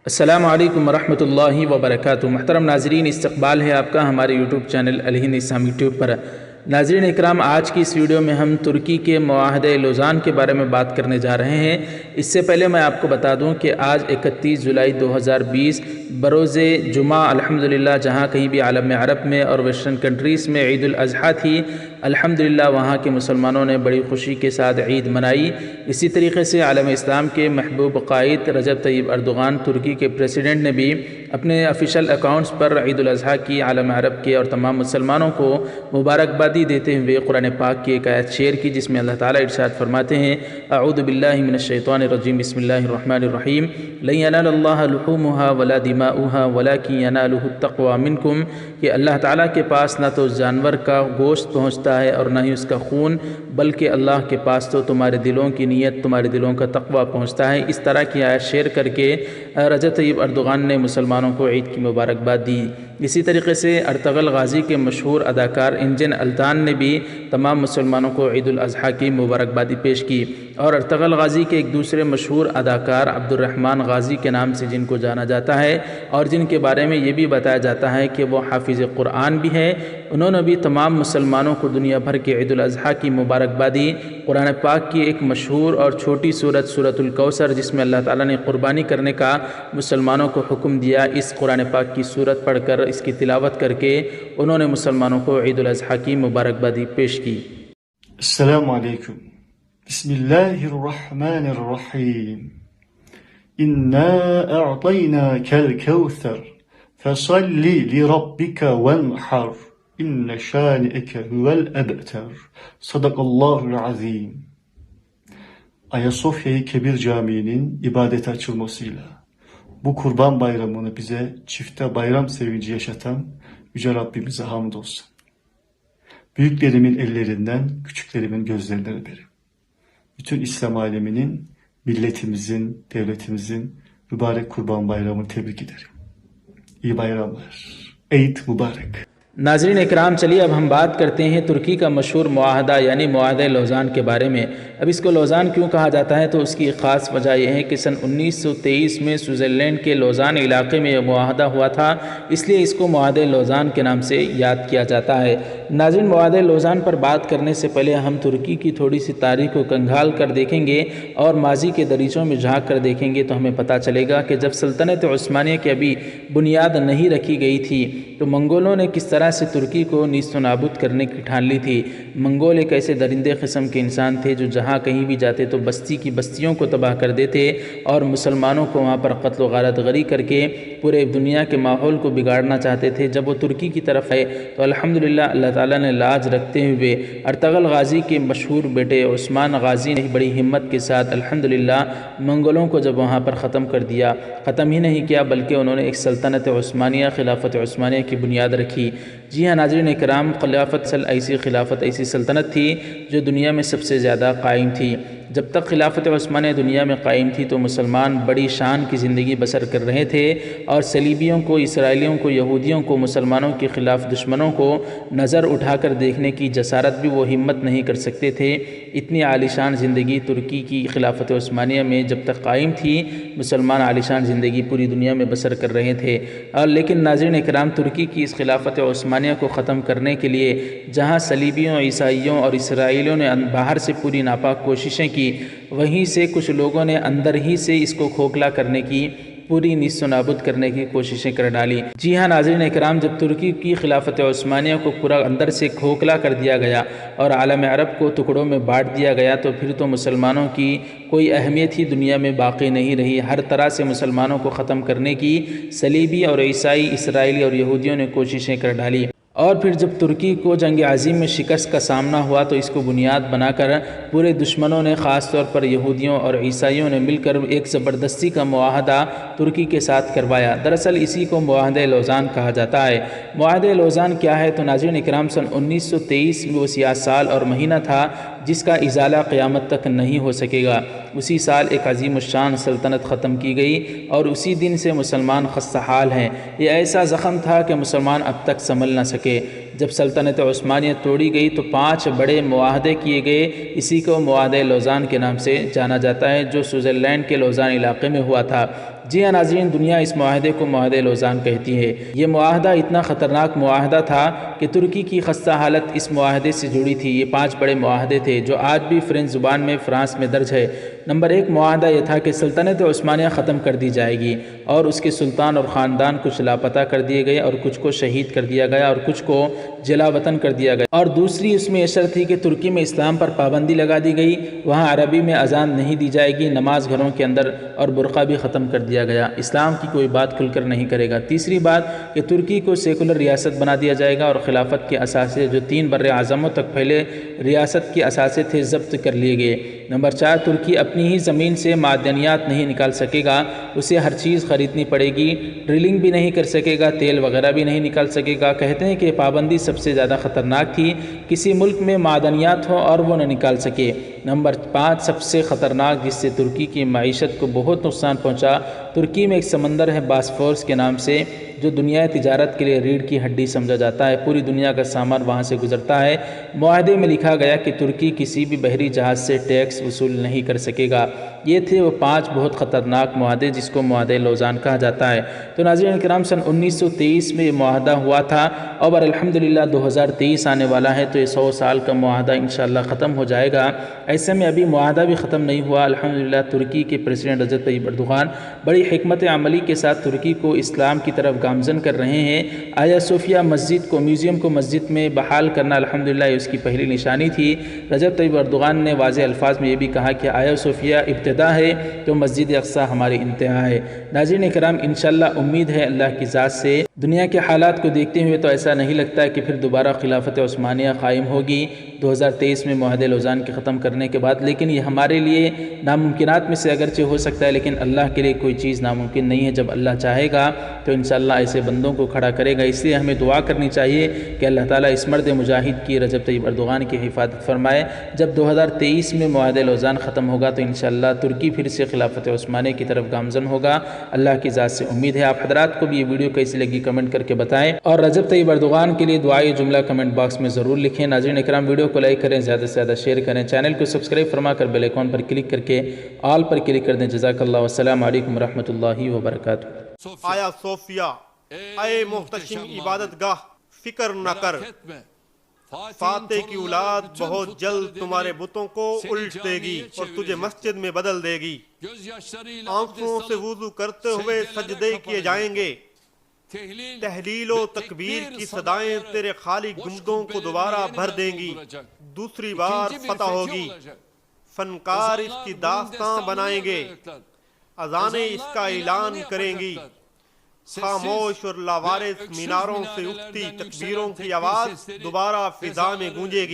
السلام علیکم ورحمۃ اللہ وبرکاتہ۔ محترم ناظرین، استقبال ہے آپ کا ہمارے یوٹیوب چینل الہند اسلامک ٹیوب پر۔ ناظرین اکرام، آج کی اس ویڈیو میں ہم ترکی کے معاہدہ لوزان کے بارے میں بات کرنے جا رہے ہیں۔ اس سے پہلے میں آپ کو بتا دوں کہ آج 31 جولائی 2020 بروز جمعہ الحمدللہ جہاں کہیں بھی عالم عرب میں اور ویسٹرن کنٹریز میں عید الاضحیٰ تھی، الحمدللہ وہاں کے مسلمانوں نے بڑی خوشی کے ساتھ عید منائی۔ اسی طریقے سے عالم اسلام کے محبوب قائد رجب طیب اردوغان ترکی کے پریزیڈنٹ نے بھی اپنے آفیشیل اکاؤنٹس پر عید الاضحیٰ کی عالم عرب کے اور تمام مسلمانوں کو مبارکبادی دیتے ہوئے قرآن پاک کی ایک آیت شیئر کی، جس میں اللہ تعالیٰ ارشاد فرماتے ہیں: اعوذ باللہ من الشیطان الرجیم، بسم اللہ الرحمن الرحیم، لن ینال اللہ لحومها ولا دماؤها ولکن ینالہ التقوی منکم، کہ اللہ تعالیٰ کے پاس نہ تو جانور کا گوشت پہنچتا ہے اور نہ ہی اس کا خون، بلکہ اللہ کے پاس تو تمہارے دلوں کی نیت، تمہارے دلوں کا تقوی پہنچتا ہے۔ اس طرح کی آیت شیئر کر کے رجب طیب اردوغان نے مسلمانوں کو عید کی مبارکباد دی۔ اسی طریقے سے ارطغرل غازی کے مشہور اداکار انجن التان نے بھی تمام مسلمانوں کو عید الاضحیٰ کی مبارکبادی پیش کی، اور ارطغرل غازی کے ایک دوسرے مشہور اداکار عبد الرحمن غازی کے نام سے جن کو جانا جاتا ہے اور جن کے بارے میں یہ بھی بتایا جاتا ہے کہ وہ حافظ قرآن بھی ہے، انہوں نے بھی تمام مسلمانوں کو دنیا بھر کے عید الاضحیٰ کی مبارکبادی۔ قرآن پاک کی ایک مشہور اور چھوٹی سورت سورۃ الکوثر، جس میں اللہ تعالیٰ نے قربانی کرنے کا مسلمانوں کو حکم دیا، اس قرآن پاک کی سورت پڑھ کر اس کی تلاوت کر کے انہوں نے مسلمانوں کو عید الاضحیٰ کی مبارکبادی پیش کی۔ السلام علیکم، بسم اللہ الرحمن الرحیم، انا اعطیناک الکوثر فصل لربک وانحر ان شانئک هو الابتر، صدق اللہ العظیم۔ Ayasofya Kebir Camii'nin ibadete açılmasıyla bu Kurban Bayramı'nı bize çifte bayram sevinci yaşatan Yüce Rabbimize hamdolsun. Büyüklerimin ellerinden, küçüklerimin gözlerinden öperim. Bütün İslam aleminin, milletimizin, devletimizin mübarek Kurban Bayramı'nı tebrik ederim. İyi bayramlar. Eid mübarek. ناظرین اکرام، چلیے اب ہم بات کرتے ہیں ترکی کا مشہور معاہدہ یعنی معاہدہ لوزان کے بارے میں۔ اب اس کو لوزان کیوں کہا جاتا ہے تو اس کی ایک خاص وجہ یہ ہے کہ سن 1923 میں سوئٹزرلینڈ کے لوزان علاقے میں یہ معاہدہ ہوا تھا، اس لیے اس کو معاہدہ لوزان کے نام سے یاد کیا جاتا ہے۔ ناظرین، معاہدہ لوزان پر بات کرنے سے پہلے ہم ترکی کی تھوڑی سی تاریخ کو کنگھال کر دیکھیں گے اور ماضی کے دریچوں میں جھانک کر دیکھیں گے تو ہمیں پتہ چلے گا کہ جب سلطنت عثمانیہ کی ابھی بنیاد نہیں رکھی گئی تھی تو منگولوں نے کس طرح سے ترکی کو نیست و نابود کرنے کی ٹھان لی تھی۔ منگول ایک ایسے درندے قسم کے انسان تھے جو جہاں کہیں بھی جاتے تو بستی کی بستیوں کو تباہ کر دیتے اور مسلمانوں کو وہاں پر قتل و غارت گری کر کے پورے دنیا کے ماحول کو بگاڑنا چاہتے تھے۔ جب وہ ترکی کی طرف ہے تو الحمدللہ اللہ تعالیٰ نے لاج رکھتے ہوئے ارطغرل غازی کے مشہور بیٹے عثمان غازی نے بڑی ہمت کے ساتھ الحمدللہ منگولوں کو جب وہاں پر ختم کر دیا، ختم ہی نہیں کیا بلکہ انہوں نے ایک سلطنت عثمانیہ، خلافت عثمانیہ کی بنیاد رکھی۔ جی ہاں ناظرین اکرام، خلافت ایسی سلطنت تھی جو دنیا میں سب سے زیادہ قائم تھی۔ جب تک خلافت عثمانیہ دنیا میں قائم تھی تو مسلمان بڑی شان کی زندگی بسر کر رہے تھے، اور صلیبیوں کو، اسرائیلیوں کو، یہودیوں کو، مسلمانوں کے خلاف دشمنوں کو نظر اٹھا کر دیکھنے کی جسارت بھی وہ ہمت نہیں کر سکتے تھے۔ اتنی عالیشان زندگی ترکی کی خلافت عثمانیہ میں جب تک قائم تھی، مسلمان عالیشان زندگی پوری دنیا میں بسر کر رہے تھے۔ اور لیکن ناظرین اکرام، ترکی کی اس خلافت عثمانیہ کو ختم کرنے کے لیے جہاں صلیبیوں، عیسائیوں اور اسرائیلیوں نے باہر سے پوری ناپاک کوششیں کی، وہیں سے کچھ لوگوں نے اندر ہی سے اس کو کھوکھلا کرنے کی، پوری نیست و نابود کرنے کی کوششیں کر ڈالی۔ جی ہاں ناظرین اکرام، جب ترکی کی خلافت عثمانیہ کو پورا اندر سے کھوکھلا کر دیا گیا اور عالم عرب کو ٹکڑوں میں بانٹ دیا گیا تو پھر تو مسلمانوں کی کوئی اہمیت ہی دنیا میں باقی نہیں رہی۔ ہر طرح سے مسلمانوں کو ختم کرنے کی صلیبی اور عیسائی، اسرائیلی اور یہودیوں نے کوششیں کر ڈالی، اور پھر جب ترکی کو جنگ عظیم میں شکست کا سامنا ہوا تو اس کو بنیاد بنا کر پورے دشمنوں نے، خاص طور پر یہودیوں اور عیسائیوں نے مل کر ایک زبردستی کا معاہدہ ترکی کے ساتھ کروایا۔ دراصل اسی کو معاہدہ لوزان کہا جاتا ہے۔ معاہدہ لوزان کیا ہے تو ناظرین اکرام، سن 1923 میں وہ سیاہ سال اور مہینہ تھا جس کا ازالہ قیامت تک نہیں ہو سکے گا۔ اسی سال ایک عظیم الشان سلطنت ختم کی گئی اور اسی دن سے مسلمان خستہ حال ہیں۔ یہ ایسا زخم تھا کہ مسلمان اب تک سنبھل نہ سکے۔ جب سلطنت عثمانیہ توڑی گئی تو 5 بڑے معاہدے کیے گئے، اسی کو معاہدہ لوزان کے نام سے جانا جاتا ہے، جو سوئٹزرلینڈ کے لوزان علاقے میں ہوا تھا۔ جی ہاں ناظرین، دنیا اس معاہدے کو معاہدہ لوزان کہتی ہے۔ یہ معاہدہ اتنا خطرناک معاہدہ تھا کہ ترکی کی خستہ حالت اس معاہدے سے جڑی تھی۔ یہ 5 بڑے معاہدے تھے جو آج بھی فرینچ زبان میں فرانس میں درج ہے۔ نمبر 1 معاہدہ یہ تھا کہ سلطنت عثمانیہ ختم کر دی جائے گی اور اس کے سلطان اور خاندان کچھ لاپتہ کر دیے گئے اور کچھ کو شہید کر دیا گیا اور کچھ کو جلا وطن کر دیا گیا۔ اور دوسری اس میں یہ شرط تھی کہ ترکی میں اسلام پر پابندی لگا دی گئی، وہاں عربی میں اذان نہیں دی جائے گی، نماز گھروں کے اندر اور برقع بھی ختم کر دیا گیا، اسلام کی کوئی بات کھل کر نہیں کرے گا۔ تیسری بات کہ ترکی کو سیکولر ریاست بنا دیا جائے گا اور خلافت کے اثاثے جو 3 بر اعظموں تک پھیلے ریاست کے اثاثے تھے ضبط کر لیے گئے۔ نمبر 4 ترکی اپنی ہی زمین سے معدنیات نہیں نکال سکے گا، اسے ہر چیز خریدنی پڑے گی، ڈرلنگ بھی نہیں کر سکے گا، تیل وغیرہ بھی نہیں نکال سکے گا۔ کہتے ہیں کہ پابندی سب سے زیادہ خطرناک تھی، کسی ملک میں معدنیات ہو اور وہ نہ نکال سکے۔ نمبر 5 سب سے خطرناک جس سے ترکی کی معیشت کو بہت نقصان پہنچا، ترکی میں ایک سمندر ہے باسفورس کے نام سے، جو دنیا تجارت کے لیے ریڑھ کی ہڈی سمجھا جاتا ہے، پوری دنیا کا سامان وہاں سے گزرتا ہے۔ معاہدے میں لکھا گیا کہ ترکی کسی بھی بحری جہاز سے ٹیکس وصول نہیں کر سکے گا۔ یہ تھے وہ 5 بہت خطرناک معاہدے جس کو معاہدہ لوزان کہا جاتا ہے۔ تو ناظرین کرام سن 1923 میں یہ معاہدہ ہوا تھا اور الحمدللہ 2023 آنے والا ہے تو یہ 100 سال کا معاہدہ انشاءاللہ ختم ہو جائے گا۔ ایسے میں ابھی معاہدہ بھی ختم نہیں ہوا، الحمدللہ ترکی کے پریزیڈنٹ رجب طیب اردوغان بڑی حکمت عملی کے ساتھ ترکی کو اسلام کی طرف گامزن کر رہے ہیں۔ آیا صوفیہ مسجد کو، میوزیم کو مسجد میں بحال کرنا الحمدللہ اس کی پہلی نشانی تھی۔ رجب طیب اردوغان نے واضح الفاظ میں یہ بھی کہا کہ آیا صوفیہ ابتدا ہے تو مسجد اقصیٰ ہماری انتہا ہے۔ ناظرین کرام انشاءاللہ امید ہے اللہ کی ذات سے، دنیا کے حالات کو دیکھتے ہوئے تو ایسا نہیں لگتا کہ پھر دوبارہ خلافت عثمانیہ قائم ہوگی 2023 میں معاہدہ لوزان کے ختم کرنے کے بعد، لیکن یہ ہمارے لیے ناممکنات میں سے اگرچہ ہو سکتا ہے لیکن اللہ کے لیے کوئی چیز ناممکن نہیں ہے۔ جب اللہ چاہے گا تو انشاءاللہ ایسے بندوں کو کھڑا کرے گا، اس لیے ہمیں دعا کرنی چاہیے کہ اللہ تعالیٰ اس مرد مجاہد کی، رجب طیب اردوغان کی حفاظت فرمائے۔ جب 2023 میں معاہدہ لوزان ختم ہوگا تو انشاءاللہ ترکی پھر سے خلافت عثمانیہ کی طرف گامزن ہوگا، اللہ کی ذات سے امید ہے۔ آپ حضرات کو بھی یہ ویڈیو کیسی لگی کمنٹ کر کے بتائیں اور رجب طیب اردوغان کے لیے دعائی جملہ کمنٹ باکس میں ضرور لکھیں۔ ناظرین اکرام ویڈیو کو لائک کریں، زیادہ سے زیادہ شیئر کریں، چینل کو سبسکرائب فرما کر بیل آئیکن پر کلک کر کے آل پر کلک کر دیں۔ جزاک اللہ، والسلام علیکم ورحمۃ اللہ وبرکاتہ۔ آیا صوفیہ، اے محتشم عبادت گاہ، فکر نہ کر، فاتح کی اولاد بہت جلد تمہارے بتوں کو الٹ دے گی اور تجھے مسجد میں بدل دے گی۔ آنکھوں سے وضو کرتے ہوئے سجدے کیے جائیں گے، تحلیل و تکبیر کی صدائیں تیرے خالی گنبدوں کو دوبارہ بھر دیں گی، دوسری بار فتح ہوگی، فنکار اس کی داستاں بنائیں گے، اذانیں اس کا اعلان کریں گی، خاموش اور لاوارث میناروں سے اٹھتی تکبیروں کی آواز دوبارہ فضا میں گونجے گی۔